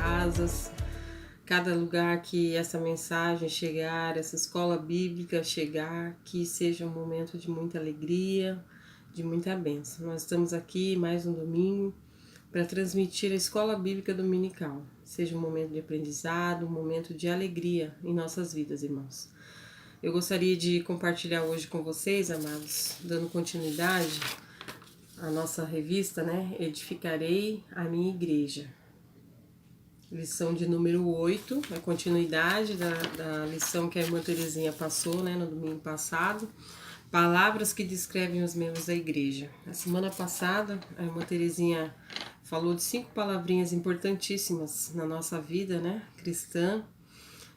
casas, cada lugar que essa mensagem chegar, essa escola bíblica chegar, que seja um momento de muita alegria, de muita bênção. Nós estamos aqui mais um domingo para transmitir a escola bíblica dominical. Seja um momento de aprendizado, um momento de alegria em nossas vidas, irmãos. Eu gostaria de compartilhar hoje com vocês, amados, dando continuidade à nossa revista, né? Edificarei a minha igreja. Lição de número 8, a continuidade da lição que a irmã Terezinha passou, né, no domingo passado. Palavras que descrevem os membros da igreja. Na semana passada, a irmã Terezinha falou de 5 palavrinhas importantíssimas na nossa vida, né, cristã.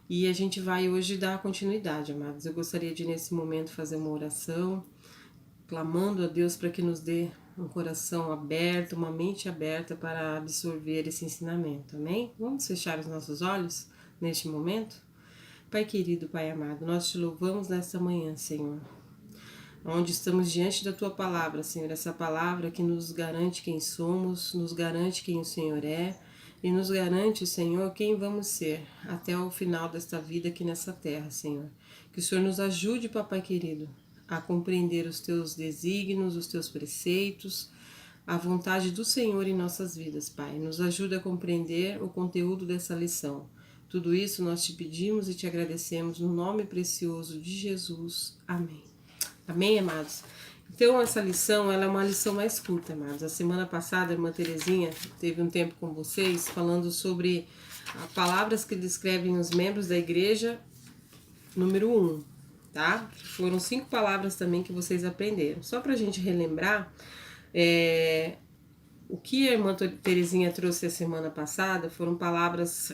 E a gente vai hoje dar continuidade, amados. Eu gostaria de, nesse momento, fazer uma oração, clamando a Deus para que nos dê um coração aberto, uma mente aberta para absorver esse ensinamento, amém? Vamos fechar os nossos olhos neste momento? Pai querido, Pai amado, nós te louvamos nesta manhã, Senhor, onde estamos diante da Tua palavra, Senhor, essa palavra que nos garante quem somos, nos garante quem o Senhor é e nos garante, Senhor, quem vamos ser até o final desta vida aqui nessa terra, Senhor. Que o Senhor nos ajude, Papai querido, a compreender os Teus desígnios, os Teus preceitos, a vontade do Senhor em nossas vidas, Pai. Nos ajuda a compreender o conteúdo dessa lição. Tudo isso nós te pedimos e te agradecemos no nome precioso de Jesus. Amém. Amém, amados? Então, essa lição, ela é uma lição mais curta, amados. A semana passada, a irmã Terezinha teve um tempo com vocês falando sobre palavras que descrevem os membros da igreja, número 1, tá? Foram 5 palavras também que vocês aprenderam. Só pra gente relembrar, o que a irmã Terezinha trouxe a semana passada foram palavras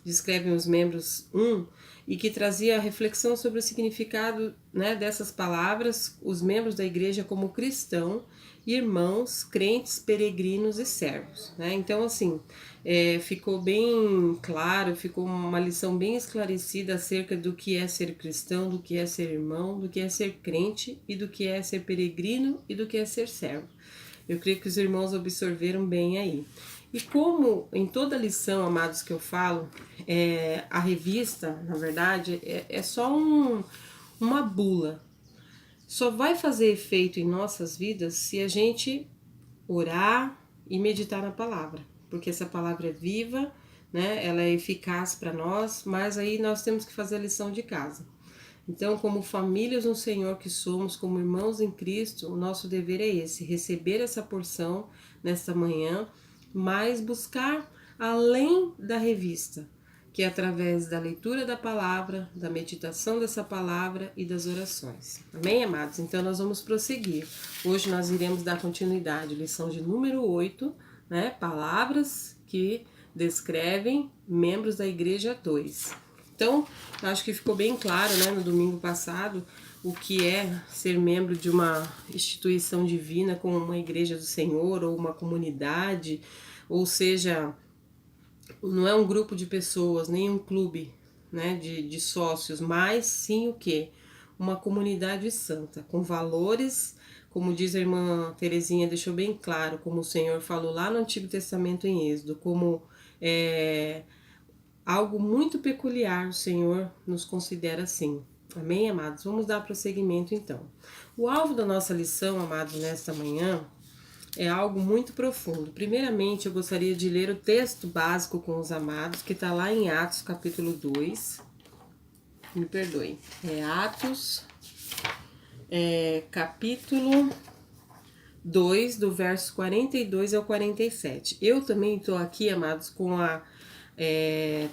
descrevem os membros 1 e que trazia a reflexão sobre o significado, né, dessas palavras, os membros da igreja como cristão, irmãos, crentes, peregrinos e servos, né? Então, assim, ficou bem claro, ficou uma lição bem esclarecida acerca do que é ser cristão, do que é ser irmão, do que é ser crente e do que é ser peregrino e do que é ser servo. Eu creio que os irmãos absorveram bem aí. E como em toda lição, amados, que eu falo, a revista, na verdade, é só uma bula. Só vai fazer efeito em nossas vidas se a gente orar e meditar na palavra. Porque essa palavra é viva, né? Ela é eficaz para nós, mas aí nós temos que fazer a lição de casa. Então, como famílias no Senhor que somos, como irmãos em Cristo, o nosso dever é esse, receber essa porção nesta manhã, mas buscar além da revista, que é através da leitura da palavra, da meditação dessa palavra e das orações. Amém, amados? Então, nós vamos prosseguir. Hoje nós iremos dar continuidade, lição de número 8, né? Palavras que descrevem membros da igreja 2. Então, acho que ficou bem claro, né, no domingo passado, o que é ser membro de uma instituição divina como uma igreja do Senhor ou uma comunidade, ou seja, não é um grupo de pessoas, nem um clube, né, de sócios, mas sim o quê? Uma comunidade santa, com valores, como diz a irmã Terezinha, deixou bem claro, como o Senhor falou lá no Antigo Testamento em Êxodo, como algo muito peculiar, o Senhor nos considera assim. Amém, amados? Vamos dar prosseguimento então. O alvo da nossa lição, amados, nesta manhã, é algo muito profundo. Primeiramente, eu gostaria de ler o texto básico com os amados, que está lá em Atos, capítulo 2. Me perdoe. É Atos, capítulo 2, do verso 42 ao 47. Eu também estou aqui, amados, com a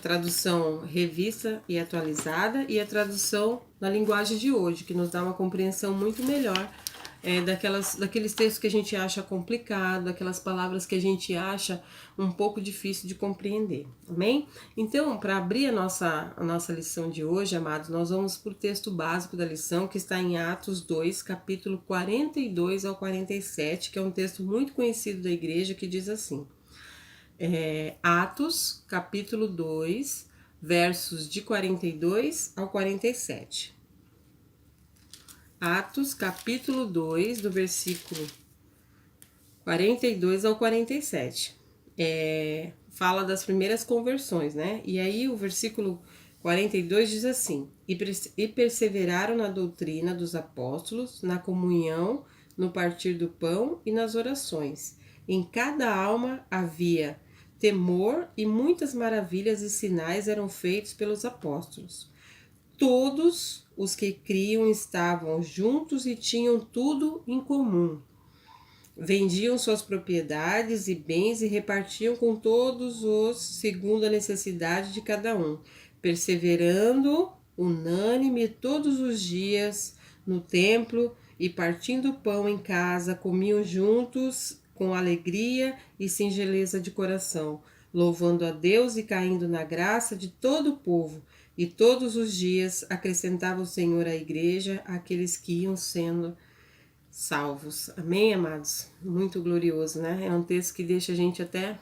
tradução revista e atualizada e a tradução na linguagem de hoje, que nos dá uma compreensão muito melhor daqueles textos que a gente acha complicado, daquelas palavras que a gente acha um pouco difícil de compreender, amém? Então, para abrir a nossa lição de hoje, amados, nós vamos para o texto básico da lição, que está em Atos 2, capítulo 42 ao 47, que é um texto muito conhecido da igreja, que diz assim: Atos, capítulo 2, versos de 42 ao 47. Atos, capítulo 2, do versículo 42 ao 47. fala das primeiras conversões, né? E aí o versículo 42 diz assim: e perseveraram na doutrina dos apóstolos, na comunhão, no partir do pão e nas orações. Em cada alma havia temor, e muitas maravilhas e sinais eram feitos pelos apóstolos. Todos os que criam estavam juntos e tinham tudo em comum. Vendiam suas propriedades e bens e repartiam com todos os segundo a necessidade de cada um, perseverando unânime todos os dias no templo e partindo o pão em casa, comiam juntos com alegria e singeleza de coração, louvando a Deus e caindo na graça de todo o povo. E todos os dias acrescentava o Senhor à igreja aqueles que iam sendo salvos. Amém, amados? Muito glorioso, né? É um texto que deixa a gente até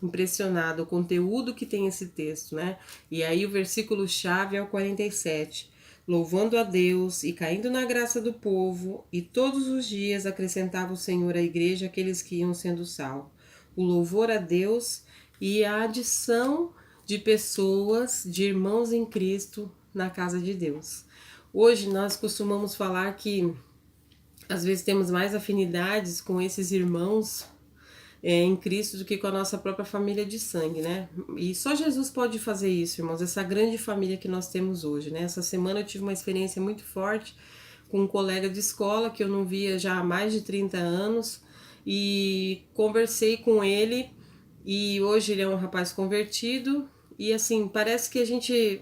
impressionado, o conteúdo que tem esse texto, né? E aí o versículo chave é o 47. Louvando a Deus e caindo na graça do povo, e todos os dias acrescentava o Senhor à igreja aqueles que iam sendo salvos. O louvor a Deus e a adição de pessoas, de irmãos em Cristo na casa de Deus. Hoje nós costumamos falar que às vezes temos mais afinidades com esses irmãos em Cristo do que com a nossa própria família de sangue, né? E só Jesus pode fazer isso, irmãos, essa grande família que nós temos hoje, né? Essa semana eu tive uma experiência muito forte com um colega de escola que eu não via já há mais de 30 anos e conversei com ele e hoje ele é um rapaz convertido e assim, parece que a gente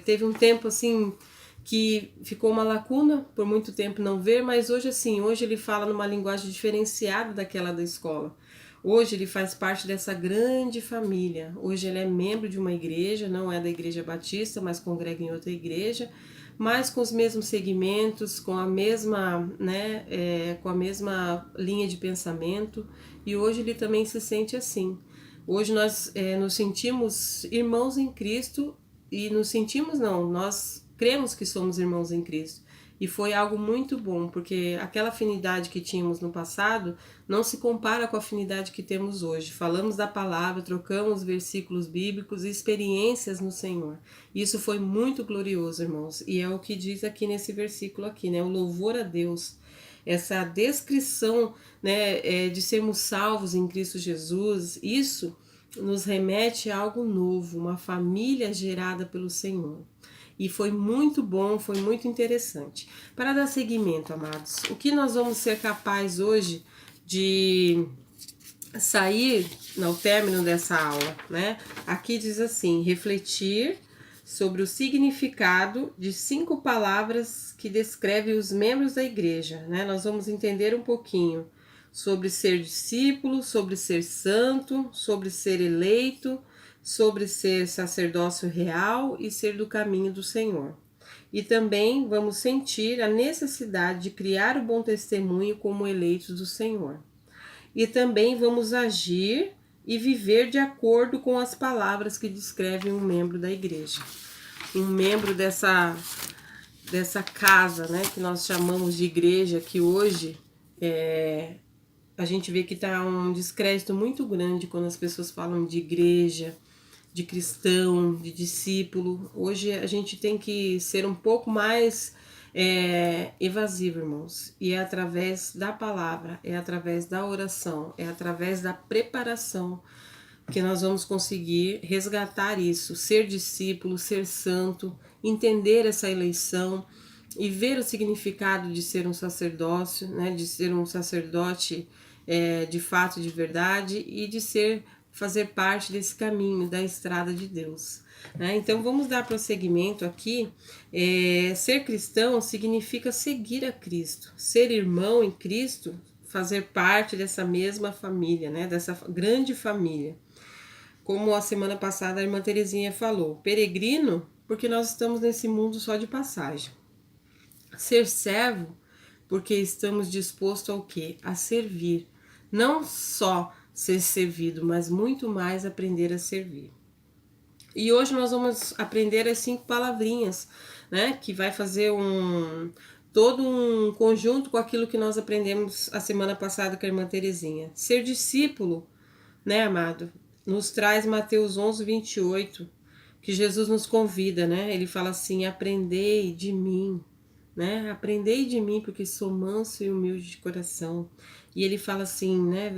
teve um tempo assim que ficou uma lacuna por muito tempo não ver, mas hoje assim, hoje ele fala numa linguagem diferenciada daquela da escola. Hoje ele faz parte dessa grande família. Hoje ele é membro de uma igreja, não é da Igreja Batista, mas congrega em outra igreja, mas com os mesmos segmentos, com a mesma, né, com a mesma linha de pensamento. E hoje ele também se sente assim. Hoje nós nos sentimos irmãos em Cristo e nos sentimos não, nós cremos que somos irmãos em Cristo. E foi algo muito bom, porque aquela afinidade que tínhamos no passado não se compara com a afinidade que temos hoje. Falamos da palavra, trocamos versículos bíblicos e experiências no Senhor. Isso foi muito glorioso, irmãos. E é o que diz aqui nesse versículo aqui, né? O louvor a Deus. Essa descrição, né, de sermos salvos em Cristo Jesus, isso nos remete a algo novo, uma família gerada pelo Senhor. E foi muito bom, foi muito interessante. Para dar seguimento, amados, o que nós vamos ser capazes hoje de sair no término dessa aula, né? Aqui diz assim: refletir sobre o significado de 5 palavras que descrevem os membros da igreja, né? Nós vamos entender um pouquinho sobre ser discípulo, sobre ser santo, sobre ser eleito, sobre ser sacerdócio real e ser do caminho do Senhor. E também vamos sentir a necessidade de criar o bom testemunho como eleitos do Senhor. E também vamos agir e viver de acordo com as palavras que descrevem um membro da igreja. Um membro dessa casa, né, que nós chamamos de igreja, que hoje a gente vê que está um descrédito muito grande quando as pessoas falam de igreja, de cristão, de discípulo. Hoje a gente tem que ser um pouco mais evasivo, irmãos. E é através da palavra, é através da oração, é através da preparação que nós vamos conseguir resgatar isso, ser discípulo, ser santo, entender essa eleição e ver o significado de ser um sacerdócio, né, de ser um sacerdote de fato, de verdade, e de fazer parte desse caminho, da estrada de Deus. Né? Então vamos dar prosseguimento aqui. Ser cristão significa seguir a Cristo, ser irmão em Cristo, fazer parte dessa mesma família, né? Dessa grande família. Como a semana passada a irmã Terezinha falou, peregrino, porque nós estamos nesse mundo só de passagem. Ser servo, porque estamos dispostos ao quê? A servir. Não só ser servido, mas muito mais aprender a servir. E hoje nós vamos aprender as 5 palavrinhas, né? Que vai fazer todo um conjunto com aquilo que nós aprendemos a semana passada com a irmã Terezinha. Ser discípulo, né, amado? nos traz Mateus 11, 28, que Jesus nos convida, né? Ele fala assim: aprendei de mim, né? Aprendei de mim, porque sou manso e humilde de coração. E ele fala assim, né?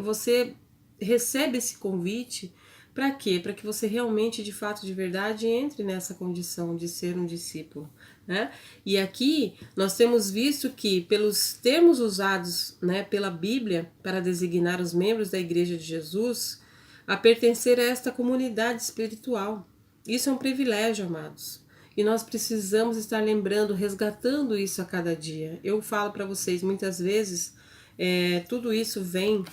Você recebe esse convite para quê? Para que você realmente, de fato, de verdade, entre nessa condição de ser um discípulo, né? E aqui nós temos visto que, pelos termos usados, né, pela Bíblia para designar os membros da Igreja de Jesus, a pertencer a esta comunidade espiritual. Isso é um privilégio, amados. E nós precisamos estar lembrando, resgatando isso a cada dia. Eu falo para vocês, muitas vezes, tudo isso vem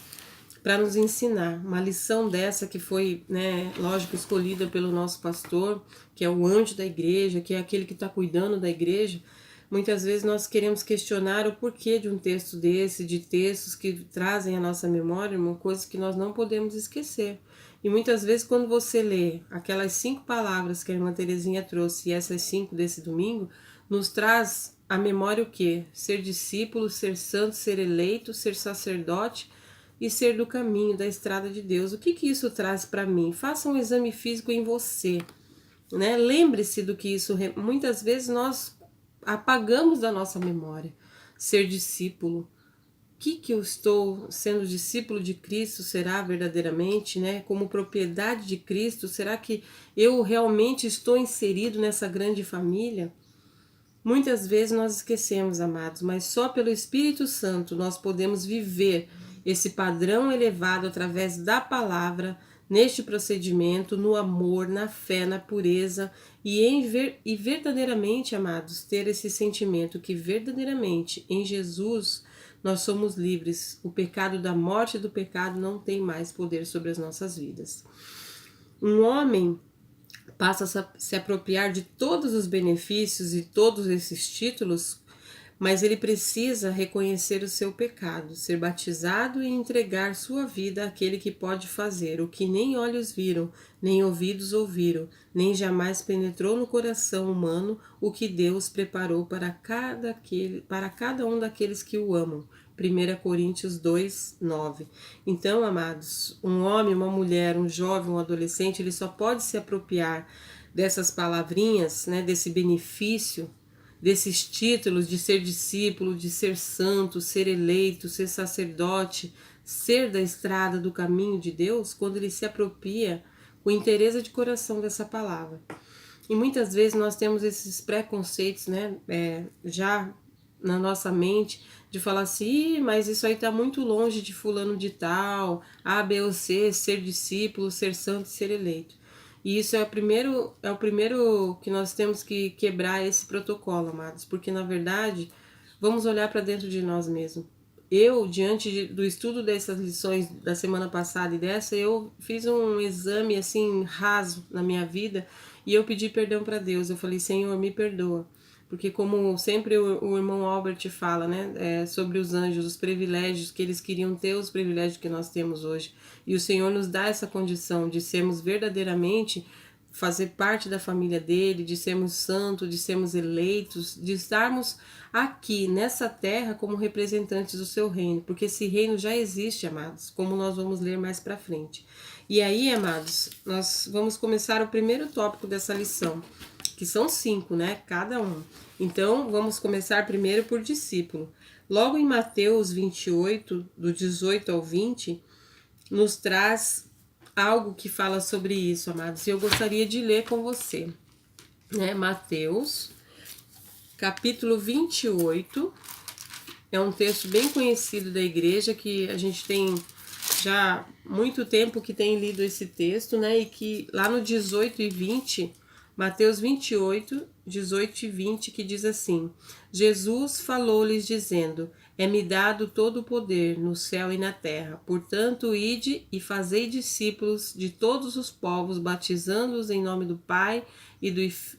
para nos ensinar. Uma lição dessa que foi, né, lógico, escolhida pelo nosso pastor, que é o anjo da igreja, que é aquele que está cuidando da igreja. Muitas vezes nós queremos questionar o porquê de um texto desse, de textos que trazem à nossa memória uma coisa que nós não podemos esquecer. E muitas vezes quando você lê aquelas 5 palavras que a irmã Terezinha trouxe, e essas 5 desse domingo, nos traz à memória o quê? Ser discípulo, ser santo, ser eleito, ser sacerdote e ser do caminho, da estrada de Deus. O que isso traz para mim? Faça um exame físico em você, né? Lembre-se do que isso... Muitas vezes nós apagamos da nossa memória. Ser discípulo. O que eu estou sendo discípulo de Cristo será verdadeiramente, né? Como propriedade de Cristo, será que eu realmente estou inserido nessa grande família? Muitas vezes nós esquecemos, amados, mas só pelo Espírito Santo nós podemos viver esse padrão elevado através da palavra, neste procedimento, no amor, na fé, na pureza e verdadeiramente, amados, ter esse sentimento que verdadeiramente em Jesus nós somos livres. O pecado da morte e do pecado não tem mais poder sobre as nossas vidas. Um homem passa a se apropriar de todos os benefícios e todos esses títulos, mas ele precisa reconhecer o seu pecado, ser batizado e entregar sua vida àquele que pode fazer o que nem olhos viram, nem ouvidos ouviram, nem jamais penetrou no coração humano o que Deus preparou para cada um daqueles que o amam. 1 Coríntios 2, 9. Então, amados, um homem, uma mulher, um jovem, um adolescente, ele só pode se apropriar dessas palavrinhas, né, desse benefício, desses títulos de ser discípulo, de ser santo, ser eleito, ser sacerdote, ser da estrada do caminho de Deus, quando ele se apropria com interesse de coração dessa palavra. E muitas vezes nós temos esses preconceitos, né, já na nossa mente, de falar assim, mas isso aí está muito longe de fulano de tal, A, B ou C, ser discípulo, ser santo, ser eleito. E isso é o primeiro que nós temos que quebrar esse protocolo, amados, porque na verdade, vamos olhar para dentro de nós mesmos. Eu, do estudo dessas lições da semana passada e dessa, eu fiz um exame assim raso na minha vida e eu pedi perdão para Deus. Eu falei, Senhor, me perdoa. Porque como sempre o irmão Albert fala, né, sobre os anjos, os privilégios que eles queriam ter, os privilégios que nós temos hoje. E o Senhor nos dá essa condição de sermos verdadeiramente, fazer parte da família dele, de sermos santos, de sermos eleitos, de estarmos aqui nessa terra como representantes do seu reino, porque esse reino já existe, amados, como nós vamos ler mais para frente. E aí, amados, nós vamos começar o primeiro tópico dessa lição, que são 5, né, cada um. Então, vamos começar primeiro por discípulo. Logo em Mateus 28, do 18 ao 20, nos traz algo que fala sobre isso, amados. E eu gostaria de ler com você, né? Mateus, capítulo 28, é um texto bem conhecido da igreja, que a gente tem já muito tempo que tem lido esse texto, né? E que lá no 18 e 20, Mateus 28, 18 e 20, que diz assim: Jesus falou-lhes dizendo: é-me dado todo o poder no céu e na terra. Portanto, ide e fazei discípulos de todos os povos, batizando-os em nome do Pai e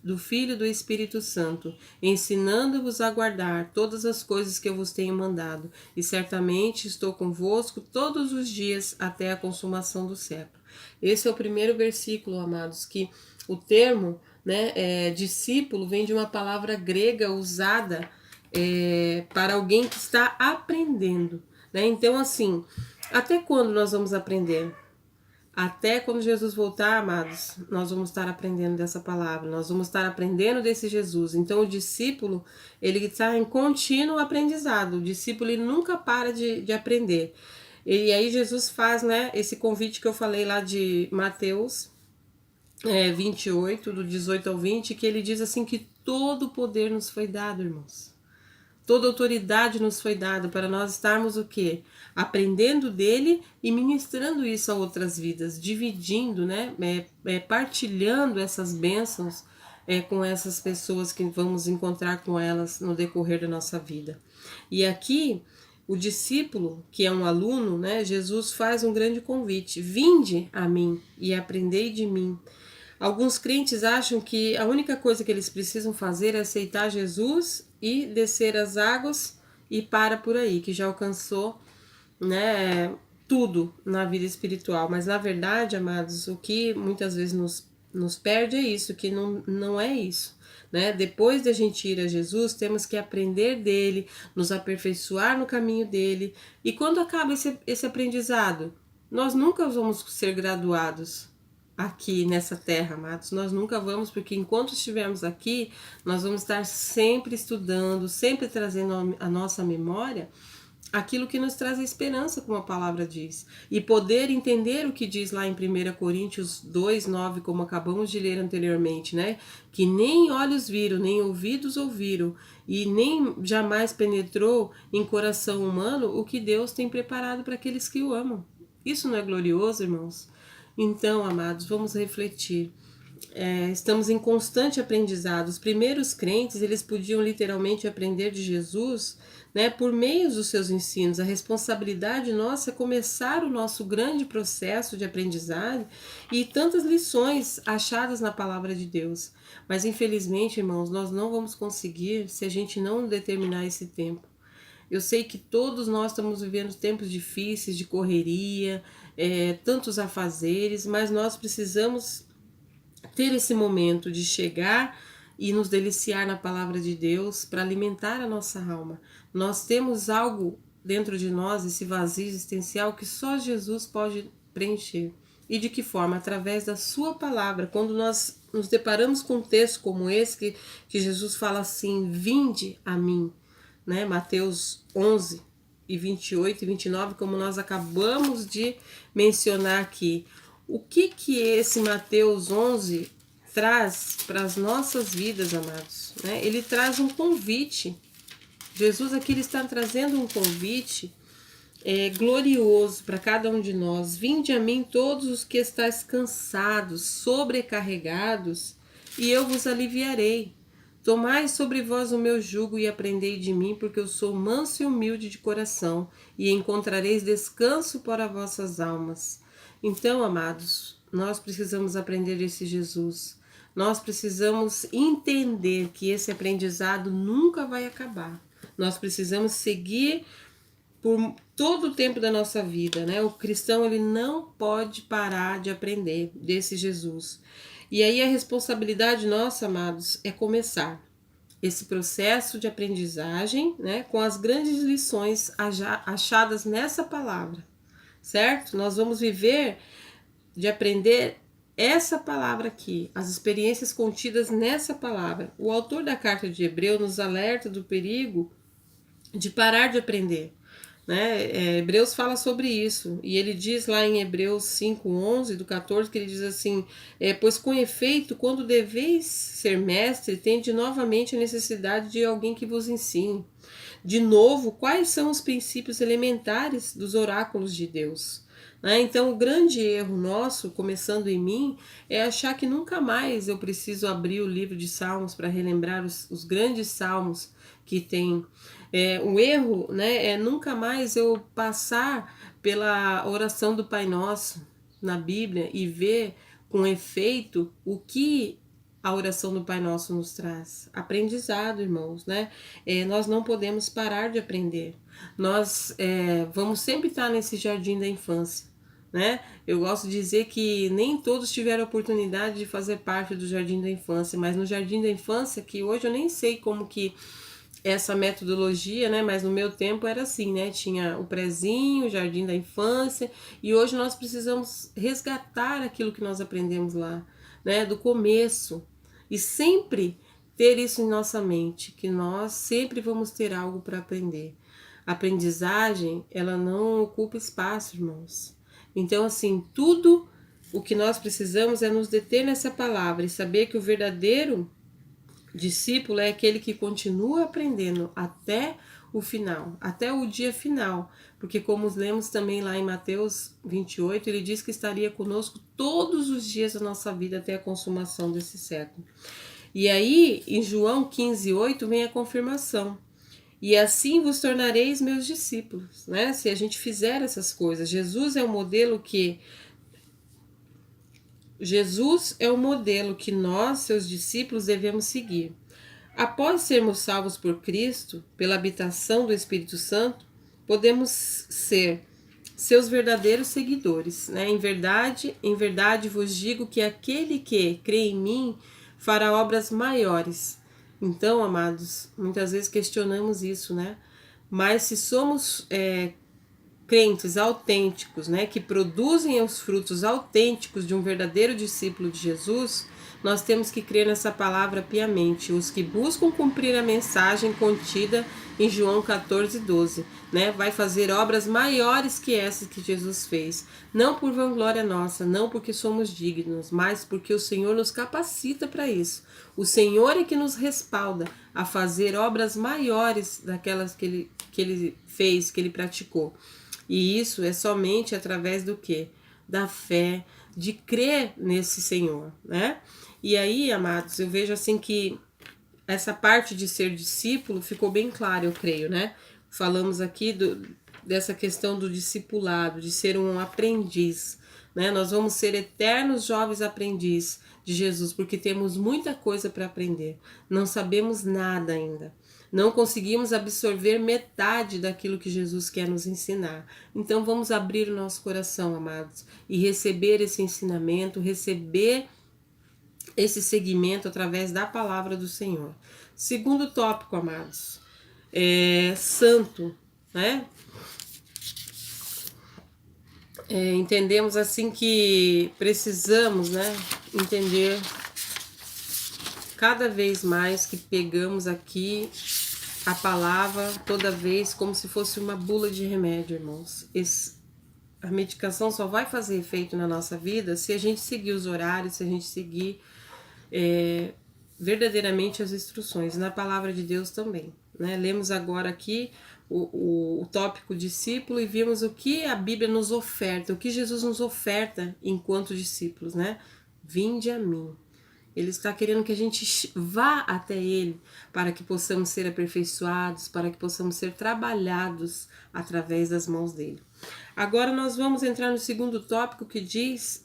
do Filho e do Espírito Santo, ensinando-vos a guardar todas as coisas que eu vos tenho mandado. E certamente estou convosco todos os dias até a consumação do século. Esse é o primeiro versículo, amados, que o termo, né, discípulo vem de uma palavra grega usada para alguém que está aprendendo, né? Então, assim, até quando nós vamos aprender? Até quando Jesus voltar, amados, nós vamos estar aprendendo dessa palavra, nós vamos estar aprendendo desse Jesus. Então o discípulo, ele está em contínuo aprendizado, o discípulo ele nunca para de aprender. E aí Jesus faz, né, esse convite que eu falei lá de Mateus 28, do 18 ao 20, que ele diz assim que todo o poder nos foi dado, irmãos. Toda autoridade nos foi dada para nós estarmos o quê? Aprendendo dele e ministrando isso a outras vidas, dividindo, né? Partilhando essas bênçãos com essas pessoas que vamos encontrar com elas no decorrer da nossa vida. E aqui, o discípulo, que é um aluno, né? Jesus faz um grande convite: vinde a mim e aprendei de mim. Alguns crentes acham que a única coisa que eles precisam fazer é aceitar Jesus e descer as águas e para por aí, que já alcançou, né, tudo na vida espiritual. Mas na verdade, amados, o que muitas vezes nos perde é isso, que não é isso. Né? Depois de a gente ir a Jesus, temos que aprender dele, nos aperfeiçoar no caminho dele. E quando acaba esse aprendizado, nós nunca vamos ser graduados aqui nessa terra, amados. Nós nunca vamos, porque enquanto estivermos aqui, nós vamos estar sempre estudando, sempre trazendo à nossa memória aquilo que nos traz a esperança, como a palavra diz. E poder entender o que diz lá em 1 Coríntios 2:9, como acabamos de ler anteriormente, né? Que nem olhos viram, nem ouvidos ouviram, e nem jamais penetrou em coração humano o que Deus tem preparado para aqueles que o amam. Isso não é glorioso, irmãos? Então, amados, vamos refletir. Estamos em constante aprendizado. Os primeiros crentes, eles podiam literalmente aprender de Jesus, né, por meio dos seus ensinos. A responsabilidade nossa é começar o nosso grande processo de aprendizagem e tantas lições achadas na palavra de Deus. Mas, infelizmente, irmãos, nós não vamos conseguir se a gente não determinar esse tempo. Eu sei que todos nós estamos vivendo tempos difíceis, de correria, tantos afazeres, mas nós precisamos ter esse momento de chegar e nos deliciar na palavra de Deus para alimentar a nossa alma. Nós temos algo dentro de nós, esse vazio existencial que só Jesus pode preencher. E de que forma? Através da sua palavra. Quando nós nos deparamos com um texto como esse, que Jesus fala assim: vinde a mim, né? Mateus 11, e 28 e 29, como nós acabamos de mencionar aqui. O que esse Mateus 11 traz para as nossas vidas, amados? Né? Ele traz um convite. Jesus aqui ele está trazendo um convite glorioso para cada um de nós. Vinde a mim todos os que estáis cansados, sobrecarregados, e eu vos aliviarei. Tomai sobre vós o meu jugo e aprendei de mim, porque eu sou manso e humilde de coração, e encontrareis descanso para vossas almas. Então, amados, nós precisamos aprender desse Jesus. Nós precisamos entender que esse aprendizado nunca vai acabar. Nós precisamos seguir por todo o tempo da nossa vida, né? O cristão ele não pode parar de aprender desse Jesus. E aí a responsabilidade nossa, amados, é começar esse processo de aprendizagem, né, com as grandes lições achadas nessa palavra, certo? Nós vamos viver de aprender essa palavra aqui, as experiências contidas nessa palavra. O autor da carta de Hebreus nos alerta do perigo de parar de aprender. Né? Hebreus fala sobre isso, e ele diz lá em Hebreus 5:11, do 14, que ele diz assim: pois com efeito, quando deveis ser mestre, tende novamente a necessidade de alguém que vos ensine. De novo, quais são os princípios elementares dos oráculos de Deus? Então, o grande erro nosso, começando em mim, é achar que nunca mais eu preciso abrir o livro de Salmos para relembrar os grandes salmos que tem. O erro, né, é nunca mais eu passar pela oração do Pai Nosso na Bíblia e ver com efeito o que a oração do Pai Nosso nos traz. Aprendizado, irmãos, né? Nós não podemos parar de aprender. Nós vamos sempre estar nesse jardim da infância, né? Eu gosto de dizer que nem todos tiveram a oportunidade de fazer parte do jardim da infância, mas no jardim da infância, que hoje eu nem sei como que essa metodologia, né? Mas no meu tempo era assim, né? Tinha o prezinho, o jardim da infância, e hoje nós precisamos resgatar aquilo que nós aprendemos lá, né? Do começo. E sempre ter isso em nossa mente, que nós sempre vamos ter algo para aprender. A aprendizagem, ela não ocupa espaço, irmãos. Então, assim, tudo o que nós precisamos é nos deter nessa palavra e saber que o verdadeiro discípulo é aquele que continua aprendendo até o final, até o dia final. Porque como lemos também lá em Mateus 28, ele diz que estaria conosco todos os dias da nossa vida até a consumação desse século. E aí, em João 15:8 vem a confirmação. E assim vos tornareis meus discípulos, né? Se a gente fizer essas coisas. Jesus é o modelo que nós, seus discípulos, devemos seguir. Após sermos salvos por Cristo, pela habitação do Espírito Santo, podemos ser seus verdadeiros seguidores, né? Em verdade vos digo que aquele que crê em mim fará obras maiores. Então, amados, muitas vezes questionamos isso, né? Mas se somos crentes autênticos, né, que produzem os frutos autênticos de um verdadeiro discípulo de Jesus, nós temos que crer nessa palavra piamente. Os que buscam cumprir a mensagem contida em João 14:12, né, vai fazer obras maiores que essas que Jesus fez. Não por vanglória nossa, não porque somos dignos, mas porque o Senhor nos capacita para isso. O Senhor é que nos respalda a fazer obras maiores daquelas que ele fez, que ele praticou. E isso é somente através do quê? Da fé, de crer nesse Senhor, né? E aí, amados, eu vejo assim que essa parte de ser discípulo ficou bem clara, eu creio, né? Falamos aqui dessa questão do discipulado, de ser um aprendiz, né? Nós vamos ser eternos jovens aprendizes de Jesus, porque temos muita coisa para aprender. Não sabemos nada ainda. Não conseguimos absorver metade daquilo que Jesus quer nos ensinar. Então vamos abrir o nosso coração, amados, e receber esse ensinamento, receber esse seguimento através da palavra do Senhor. Segundo tópico, amados, é santo, né? Entendemos assim que precisamos, né, entender cada vez mais que pegamos aqui a palavra toda vez como se fosse uma bula de remédio, irmãos. A medicação só vai fazer efeito na nossa vida se a gente seguir os horários, se a gente seguir verdadeiramente as instruções, na palavra de Deus também, né? Lemos agora aqui o tópico discípulo e vimos o que a Bíblia nos oferta, o que Jesus nos oferta enquanto discípulos, né? Vinde a mim. Ele está querendo que a gente vá até Ele para que possamos ser aperfeiçoados, para que possamos ser trabalhados através das mãos dele. Agora nós vamos entrar no segundo tópico que diz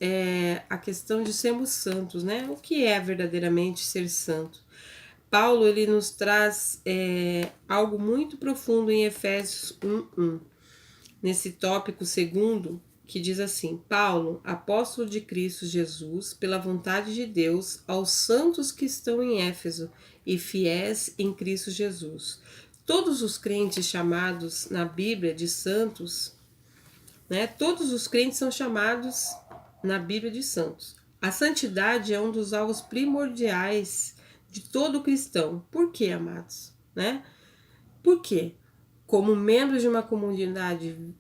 a questão de sermos santos, né? O que é verdadeiramente ser santo? Paulo ele nos traz algo muito profundo em Efésios 1:1. Nesse tópico segundo, que diz assim: Paulo, apóstolo de Cristo Jesus, pela vontade de Deus, aos santos que estão em Éfeso e fiéis em Cristo Jesus. Todos os crentes chamados na Bíblia de santos, né? Todos os crentes são chamados na Bíblia de santos. A santidade é um dos alvos primordiais de todo cristão. Por quê, amados? Né? Por quê? Como membros de uma comunidade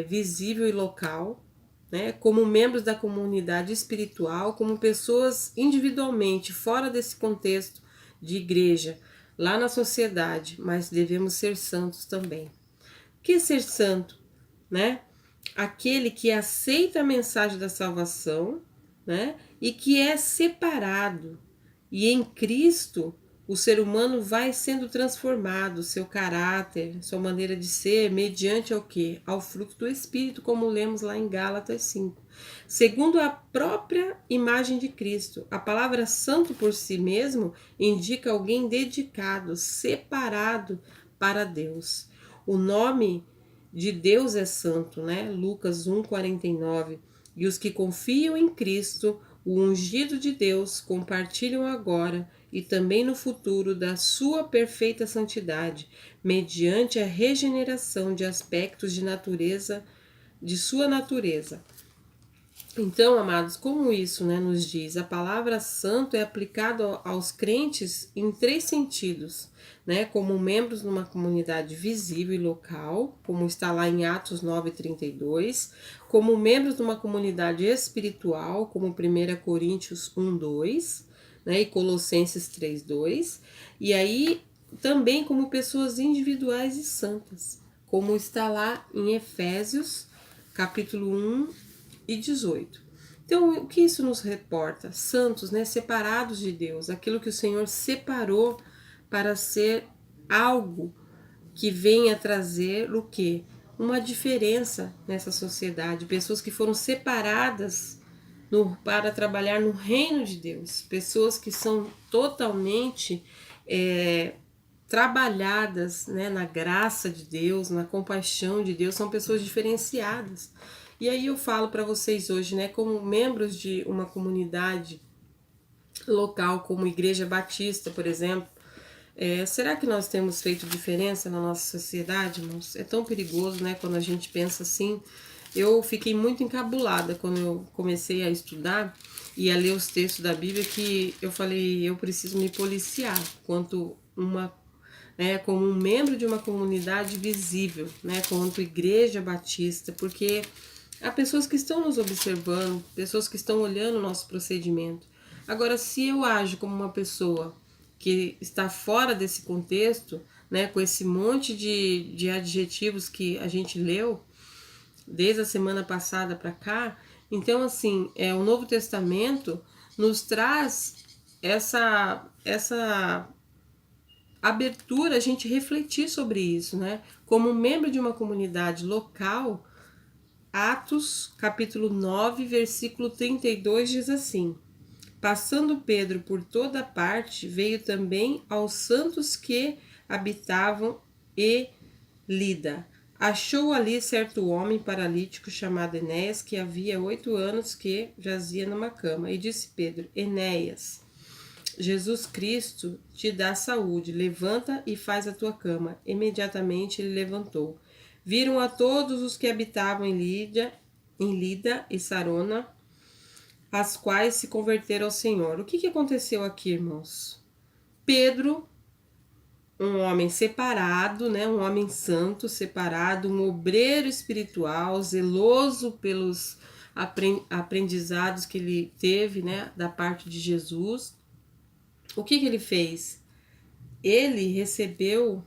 visível e local, né? Como membros da comunidade espiritual, como pessoas individualmente fora desse contexto de igreja, lá na sociedade, mas devemos ser santos também. O que é ser santo? Né? Aquele que aceita a mensagem da salvação, né? E que é separado. E em Cristo, o ser humano vai sendo transformado, seu caráter, sua maneira de ser, mediante ao quê? Ao fruto do Espírito, como lemos lá em Gálatas 5. Segundo a própria imagem de Cristo, a palavra santo por si mesmo indica alguém dedicado, separado para Deus. O nome de Deus é santo, né? Lucas 1:49. E os que confiam em Cristo, o ungido de Deus, compartilham agora e também no futuro da sua perfeita santidade, mediante a regeneração de aspectos de sua natureza. Então, amados, como isso, né, nos diz, a palavra santo é aplicada aos crentes em três sentidos, né, como membros numa comunidade visível e local, como está lá em Atos 9:32, como membros numa comunidade espiritual, como 1 Coríntios 1:2, né, e Colossenses 3:2, e aí também como pessoas individuais e santas, como está lá em Efésios capítulo 1:18. Então, o que isso nos reporta? Santos, né, separados de Deus, aquilo que o Senhor separou para ser algo que venha trazer o quê? Uma diferença nessa sociedade, pessoas que foram separadas para trabalhar no reino de Deus, pessoas que são totalmente trabalhadas, né, na graça de Deus, na compaixão de Deus, são pessoas diferenciadas. E aí eu falo para vocês hoje, né, como membros de uma comunidade local, como Igreja Batista, por exemplo, será que nós temos feito diferença na nossa sociedade, irmãos? É tão perigoso, né, quando a gente pensa assim. Eu fiquei muito encabulada quando eu comecei a estudar e a ler os textos da Bíblia, que eu falei, eu preciso me policiar quanto como um membro de uma comunidade visível, né, quanto Igreja Batista, porque há pessoas que estão nos observando, pessoas que estão olhando o nosso procedimento. Agora, se eu ajo como uma pessoa que está fora desse contexto, né, com esse monte de adjetivos que a gente leu desde a semana passada para cá, então assim, o Novo Testamento nos traz essa abertura a gente refletir sobre isso, né? Como membro de uma comunidade local, Atos, capítulo 9, versículo 32 diz assim: Passando Pedro por toda parte, veio também aos santos que habitavam e Lida. Achou ali certo homem paralítico chamado Enéas, que havia 8 anos que jazia numa cama. E disse Pedro: Enéas, Jesus Cristo te dá saúde, levanta e faz a tua cama. Imediatamente ele levantou. Viram a todos os que habitavam em Lida e Sarona, as quais se converteram ao Senhor. O que aconteceu aqui, irmãos? Pedro, um homem separado, né, um homem santo, separado, um obreiro espiritual, zeloso pelos aprendizados que ele teve, né, da parte de Jesus. O que ele fez? Ele recebeu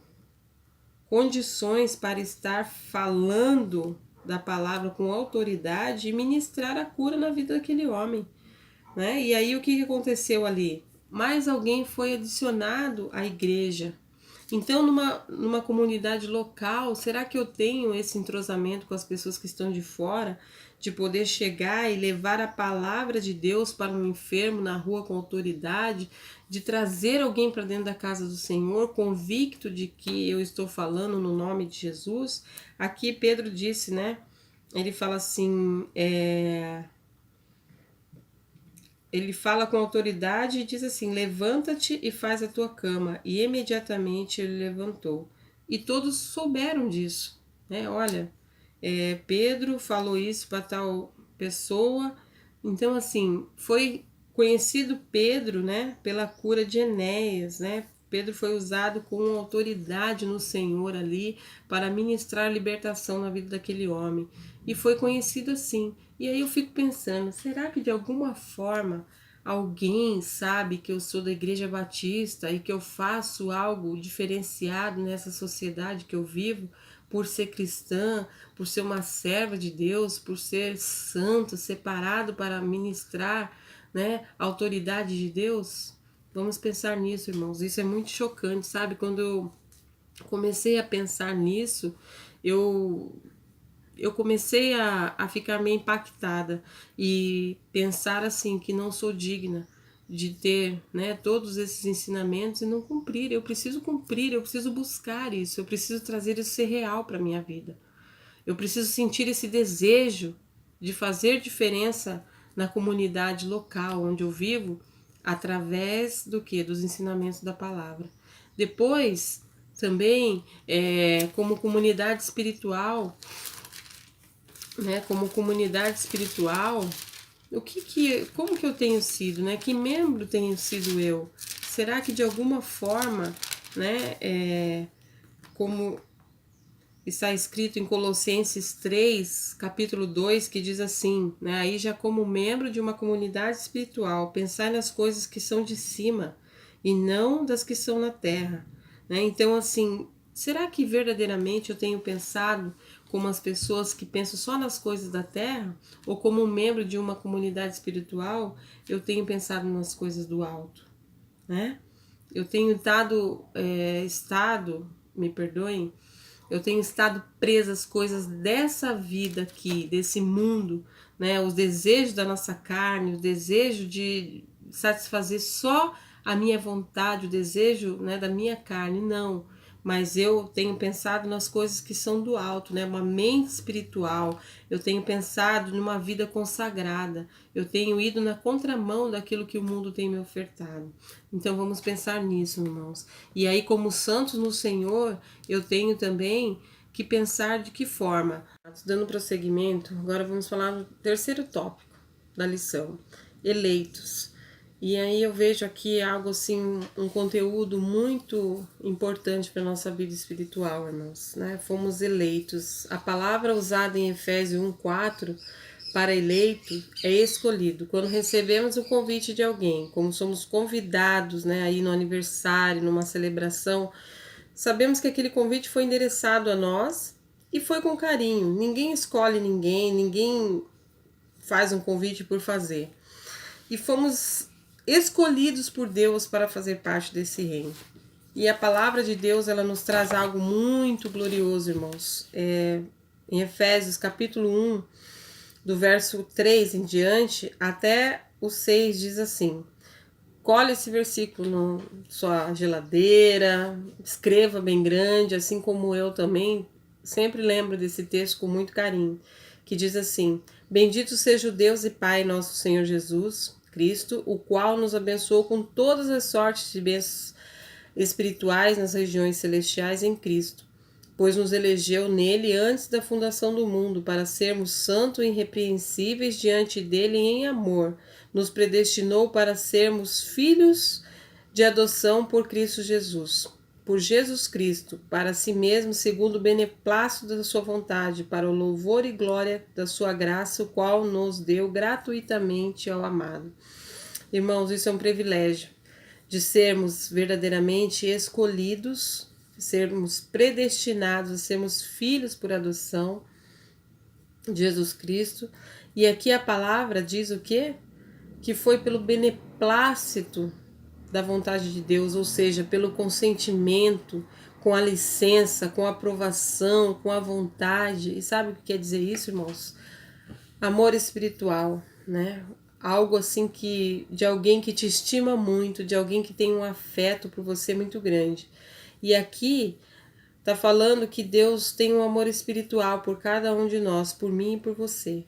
condições para estar falando da palavra com autoridade e ministrar a cura na vida daquele homem, né? E aí o que aconteceu ali? Mais alguém foi adicionado à igreja. Então, numa comunidade local, será que eu tenho esse entrosamento com as pessoas que estão de fora, de poder chegar e levar a palavra de Deus para um enfermo na rua com autoridade, de trazer alguém para dentro da casa do Senhor, convicto de que eu estou falando no nome de Jesus? Aqui Pedro disse, né? Ele fala assim, ele fala com autoridade e diz assim: levanta-te e faz a tua cama. E imediatamente ele levantou. E todos souberam disso, né? Olha, Pedro falou isso para tal pessoa. Então, assim, foi conhecido Pedro, né, pela cura de Enéas, né? Pedro foi usado com autoridade no Senhor ali para ministrar libertação na vida daquele homem. E foi conhecido assim. E aí eu fico pensando, será que de alguma forma alguém sabe que eu sou da Igreja Batista e que eu faço algo diferenciado nessa sociedade que eu vivo por ser cristã, por ser uma serva de Deus, por ser santo, separado para ministrar, né, a autoridade de Deus? Vamos pensar nisso, irmãos. Isso é muito chocante, sabe? Quando eu comecei a pensar nisso, eu comecei a ficar meio impactada e pensar assim que não sou digna de ter, né, todos esses ensinamentos e não cumprir. Eu preciso cumprir, eu preciso buscar isso, eu preciso trazer isso ser real para minha vida. Eu preciso sentir esse desejo de fazer diferença na comunidade local onde eu vivo, Através do quê? Dos ensinamentos da palavra. Depois, também, como comunidade espiritual, né? Como comunidade espiritual, como que eu tenho sido, né? Que membro tenho sido eu? Será que de alguma forma, né? Como está escrito em Colossenses 3, capítulo 2, que diz assim, né? Aí já como membro de uma comunidade espiritual, pensar nas coisas que são de cima e não das que são na terra, né? Então, assim, será que verdadeiramente eu tenho pensado como as pessoas que pensam só nas coisas da terra? Ou como membro de uma comunidade espiritual, eu tenho pensado nas coisas do alto, né? Eu tenho me perdoem, eu tenho estado presa às coisas dessa vida aqui, desse mundo, né? Os desejos da nossa carne, o desejo de satisfazer só a minha vontade, o desejo, né, da minha carne, não. Mas eu tenho pensado nas coisas que são do alto, né? Uma mente espiritual. Eu tenho pensado numa vida consagrada. Eu tenho ido na contramão daquilo que o mundo tem me ofertado. Então vamos pensar nisso, irmãos. E aí, como santos no Senhor, eu tenho também que pensar de que forma. Dando prosseguimento, agora vamos falar do terceiro tópico da lição: eleitos. E aí eu vejo aqui algo assim, um conteúdo muito importante para a nossa vida espiritual, irmãos, né? Fomos eleitos. A palavra usada em Efésios 1:4 para eleito é escolhido. Quando recebemos o convite de alguém, como somos convidados, né, aí no aniversário, numa celebração, sabemos que aquele convite foi endereçado a nós e foi com carinho. Ninguém escolhe ninguém, ninguém faz um convite por fazer. E fomos escolhidos por Deus para fazer parte desse reino. E a palavra de Deus, ela nos traz algo muito glorioso, irmãos. Em Efésios capítulo 1, do verso 3 em diante, até o 6 diz assim: colhe esse versículo na sua geladeira, escreva bem grande, assim como eu também sempre lembro desse texto com muito carinho, que diz assim: bendito seja o Deus e Pai nosso Senhor Jesus Cristo, o qual nos abençoou com todas as sortes de bênçãos espirituais nas regiões celestiais em Cristo, pois nos elegeu nele antes da fundação do mundo, para sermos santos e irrepreensíveis diante dele em amor. Nos predestinou para sermos filhos de adoção por Cristo Jesus. Por Jesus Cristo, para si mesmo, segundo o beneplácito da sua vontade, para o louvor e glória da sua graça, o qual nos deu gratuitamente ao amado. Irmãos, isso é um privilégio, de sermos verdadeiramente escolhidos, sermos predestinados, sermos filhos por adoção de Jesus Cristo. E aqui a palavra diz o quê? Que foi pelo beneplácito da vontade de Deus, ou seja, pelo consentimento, com a licença, com a aprovação, com a vontade. E sabe o que quer dizer isso, irmãos? Amor espiritual, né? Algo assim que de alguém que te estima muito, de alguém que tem um afeto por você muito grande. E aqui tá falando que Deus tem um amor espiritual por cada um de nós, por mim e por você.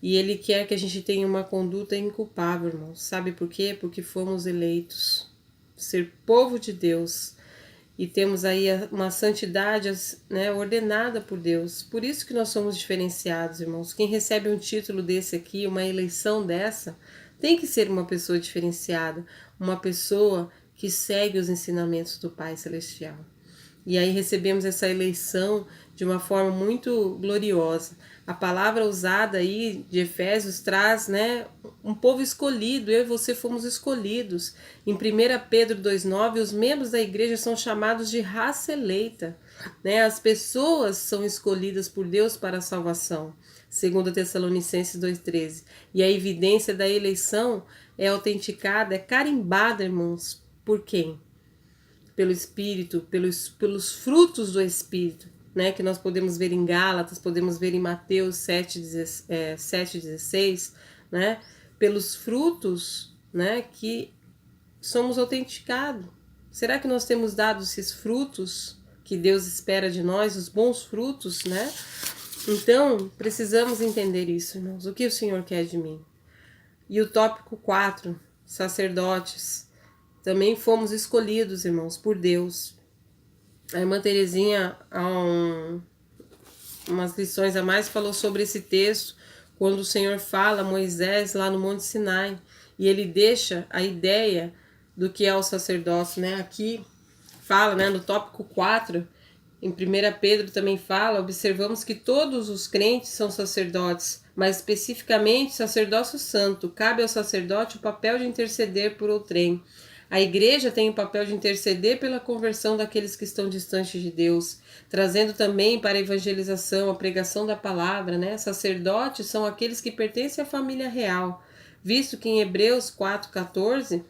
E Ele quer que a gente tenha uma conduta inculpável, irmão. Sabe por quê? Porque fomos eleitos, ser povo de Deus. E temos aí uma santidade, né, ordenada por Deus. Por isso que nós somos diferenciados, irmãos. Quem recebe um título desse aqui, uma eleição dessa, tem que ser uma pessoa diferenciada, uma pessoa que segue os ensinamentos do Pai Celestial. E aí recebemos essa eleição de uma forma muito gloriosa. A palavra usada aí de Efésios traz, né, um povo escolhido. Eu e você fomos escolhidos. Em 1 Pedro 2,9, os membros da igreja são chamados de raça eleita, né? As pessoas são escolhidas por Deus para a salvação. 2 Tessalonicenses 2,13. E a evidência da eleição é autenticada, é carimbada, irmãos. Por quem? Pelo Espírito, pelos frutos do Espírito, né, que nós podemos ver em Gálatas, podemos ver em Mateus 7,16, né, pelos frutos, né, que somos autenticados. Será que nós temos dado esses frutos que Deus espera de nós, os bons frutos, né? Então, precisamos entender isso, irmãos. O que o Senhor quer de mim? E o tópico 4, sacerdotes, também fomos escolhidos, irmãos, por Deus. A irmã Terezinha, umas lições a mais, falou sobre esse texto, quando o Senhor fala a Moisés lá no Monte Sinai, e ele deixa a ideia do que é o sacerdócio, né? Aqui fala, né, no tópico 4, em 1 Pedro também fala, observamos que todos os crentes são sacerdotes, mas especificamente sacerdócio santo. Cabe ao sacerdote o papel de interceder por outrem. A igreja tem o papel de interceder pela conversão daqueles que estão distantes de Deus, trazendo também para a evangelização, a pregação da palavra, né? Sacerdotes são aqueles que pertencem à família real, visto que em Hebreus 4,14,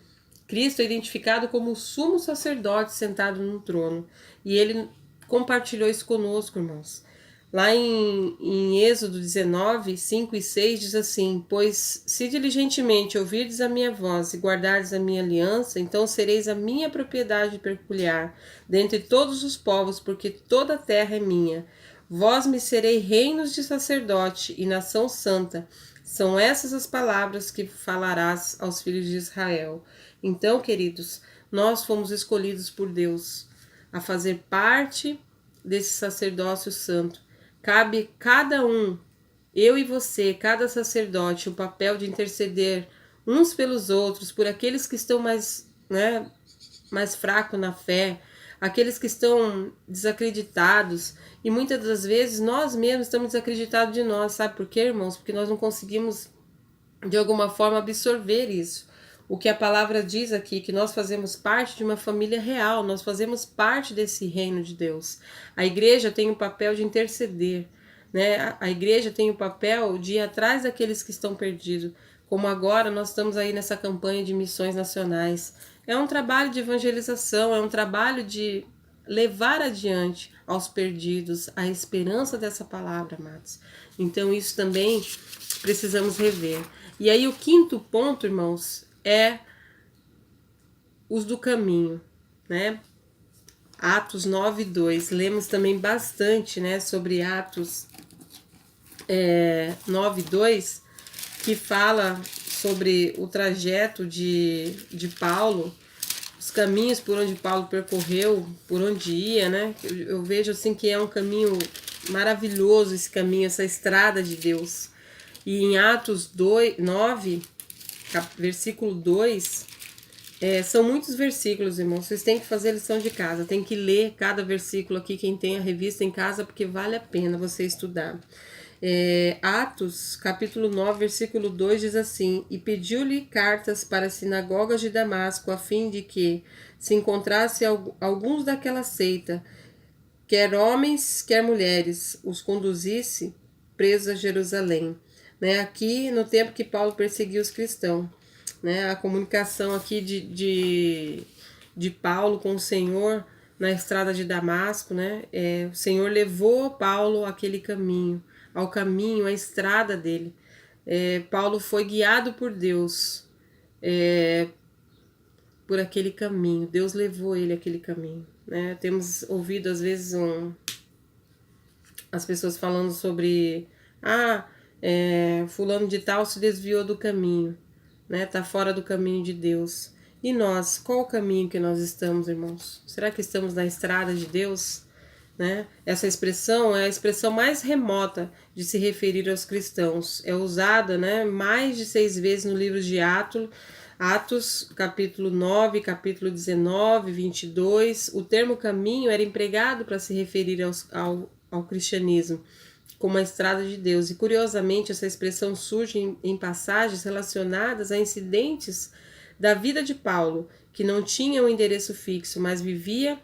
Cristo é identificado como o sumo sacerdote sentado no trono, e ele compartilhou isso conosco, irmãos. Lá em Êxodo 19, 5 e 6 diz assim: Pois se diligentemente ouvirdes a minha voz e guardardes a minha aliança, então sereis a minha propriedade peculiar dentre todos os povos, porque toda a terra é minha. Vós me serei reinos de sacerdote e nação santa. São essas as palavras que falarás aos filhos de Israel. Então, queridos, nós fomos escolhidos por Deus a fazer parte desse sacerdócio santo. Cabe cada um, eu e você, cada sacerdote, o papel de interceder uns pelos outros, por aqueles que estão mais fracos na fé, aqueles que estão desacreditados, e muitas das vezes nós mesmos estamos desacreditados de nós, sabe por quê, irmãos? Porque nós não conseguimos, de alguma forma, absorver isso. O que a palavra diz aqui, que nós fazemos parte de uma família real, nós fazemos parte desse reino de Deus. A igreja tem o papel de interceder, né? A igreja tem o papel de ir atrás daqueles que estão perdidos, como agora nós estamos aí nessa campanha de missões nacionais. É um trabalho de evangelização, é um trabalho de levar adiante aos perdidos a esperança dessa palavra, amados. Então isso também precisamos rever. E aí o quinto ponto, irmãos, é os do caminho, né? Atos 9, 2. Lemos também bastante, né, sobre Atos 9, 2, que fala sobre o trajeto de Paulo, os caminhos por onde Paulo percorreu, por onde ia, né? Eu vejo assim que é um caminho maravilhoso esse caminho, essa estrada de Deus. E em Atos 9, versículo 2, são muitos versículos, irmãos. Vocês têm que fazer lição de casa, tem que ler cada versículo aqui, quem tem a revista em casa, porque vale a pena você estudar. Atos, capítulo 9, versículo 2 diz assim: E pediu-lhe cartas para as sinagogas de Damasco, a fim de que se encontrasse alguns daquela seita, quer homens, quer mulheres, os conduzisse presos a Jerusalém. Né? Aqui, no tempo que Paulo perseguiu os cristãos, né? A comunicação aqui de Paulo com o Senhor na estrada de Damasco, né? O Senhor levou Paulo àquele caminho, ao caminho, à estrada dele. Paulo foi guiado por Deus por aquele caminho. Deus levou ele àquele caminho, né? Temos ouvido às vezes as pessoas falando sobre fulano de tal se desviou do caminho, né? Tá fora do caminho de Deus. E nós, qual o caminho que nós estamos, irmãos? Será que estamos na estrada de Deus? Né? Essa expressão é a expressão mais remota de se referir aos cristãos. É usada, né, mais de 6 vezes no livro de Atos, capítulo 9, capítulo 19, 22. O termo caminho era empregado para se referir ao cristianismo como a estrada de Deus. E curiosamente essa expressão surge em passagens relacionadas a incidentes da vida de Paulo, que não tinha um endereço fixo, mas vivia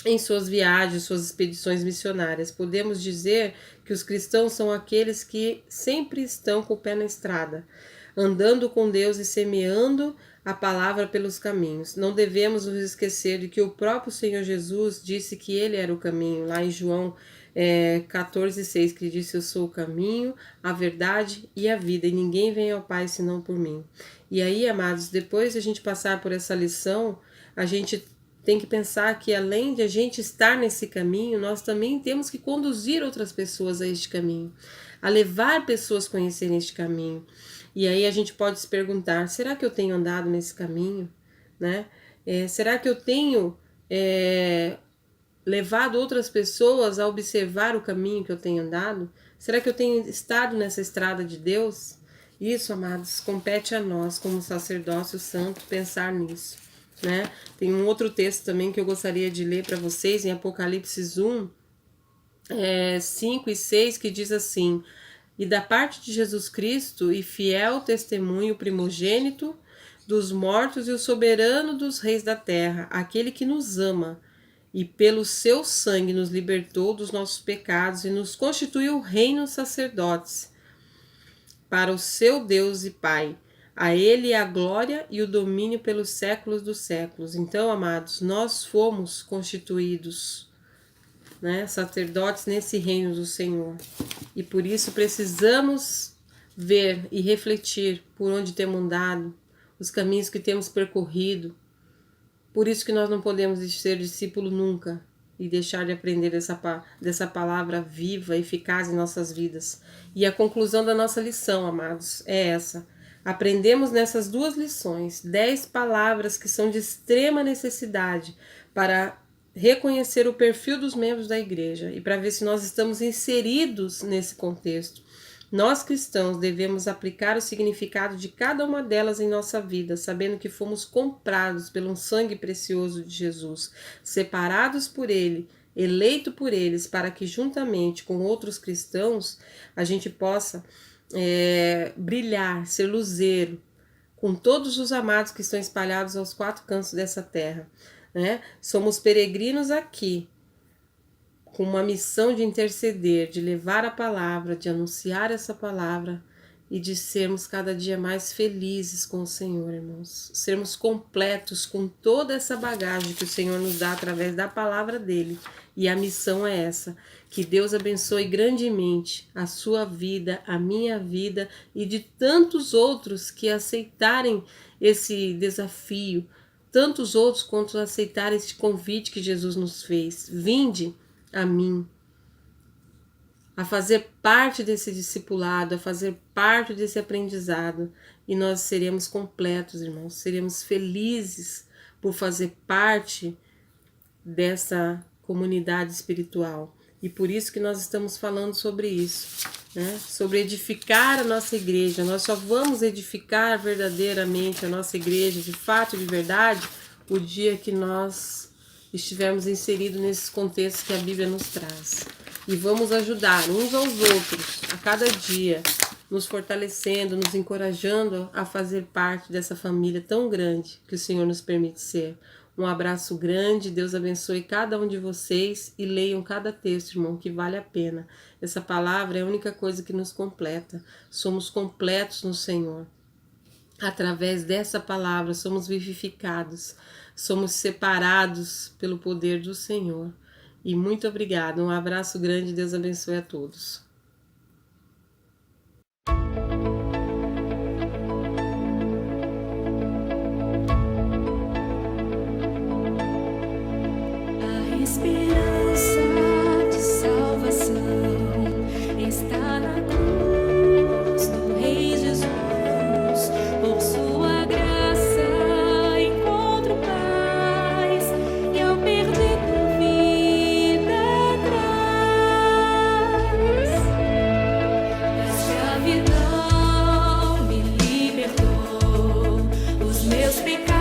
em suas viagens, suas expedições missionárias. Podemos dizer que os cristãos são aqueles que sempre estão com o pé na estrada, andando com Deus e semeando a palavra pelos caminhos. Não devemos nos esquecer de que o próprio Senhor Jesus disse que ele era o caminho, lá em João 14,6, que disse: Eu sou o caminho, a verdade e a vida, e ninguém vem ao Pai senão por mim. E aí, amados, depois de a gente passar por essa lição, a gente tem que pensar que além de a gente estar nesse caminho, nós também temos que conduzir outras pessoas a este caminho, a levar pessoas a conhecerem este caminho. E aí a gente pode se perguntar, será que eu tenho andado nesse caminho? Né? Será que eu tenho levado outras pessoas a observar o caminho que eu tenho andado? Será que eu tenho estado nessa estrada de Deus? Isso, amados, compete a nós, como sacerdócio santo, pensar nisso. Né? Tem um outro texto também que eu gostaria de ler para vocês, em Apocalipse 1, 5 e 6, que diz assim: e da parte de Jesus Cristo, e fiel testemunho primogênito dos mortos e o soberano dos reis da terra, aquele que nos ama, e pelo seu sangue nos libertou dos nossos pecados e nos constituiu reinos sacerdotes para o seu Deus e Pai. A ele a glória e o domínio pelos séculos dos séculos. Então, amados, nós fomos constituídos, né, sacerdotes nesse reino do Senhor. E por isso precisamos ver e refletir por onde temos andado, os caminhos que temos percorrido. Por isso que nós não podemos ser discípulo nunca e deixar de aprender dessa palavra viva, eficaz em nossas vidas. E a conclusão da nossa lição, amados, é essa. Aprendemos nessas duas lições 10 palavras que são de extrema necessidade para reconhecer o perfil dos membros da igreja e para ver se nós estamos inseridos nesse contexto. Nós cristãos devemos aplicar o significado de cada uma delas em nossa vida, sabendo que fomos comprados pelo sangue precioso de Jesus, separados por Ele, eleito por eles, para que juntamente com outros cristãos a gente possa brilhar, ser luzeiro, com todos os amados que estão espalhados aos 4 cantos dessa terra. Né? Somos peregrinos aqui, com uma missão de interceder, de levar a palavra, de anunciar essa palavra e de sermos cada dia mais felizes com o Senhor, irmãos. Sermos completos com toda essa bagagem que o Senhor nos dá através da palavra dele. E a missão é essa. Que Deus abençoe grandemente a sua vida, a minha vida e de tantos outros que aceitarem esse desafio, tantos outros quanto aceitarem esse convite que Jesus nos fez. Vinde a mim, a fazer parte desse discipulado, a fazer parte desse aprendizado, e nós seremos completos, irmãos, seremos felizes por fazer parte dessa comunidade espiritual. E por isso que nós estamos falando sobre isso, né? Sobre edificar a nossa igreja. Nós só vamos edificar verdadeiramente a nossa igreja, de fato, de verdade, o dia que nós estivermos inseridos nesses contextos que a Bíblia nos traz. E vamos ajudar uns aos outros, a cada dia, nos fortalecendo, nos encorajando a fazer parte dessa família tão grande que o Senhor nos permite ser. Um abraço grande, Deus abençoe cada um de vocês e leiam cada texto, irmão, que vale a pena. Essa palavra é a única coisa que nos completa. Somos completos no Senhor. Através dessa palavra somos vivificados, somos separados pelo poder do Senhor. E muito obrigada, um abraço grande, Deus abençoe a todos. A esperança de salvação está na cruz do Rei Jesus. Por sua graça encontro paz e ao perder por vida atrás. A escravidão me libertou, os meus pecados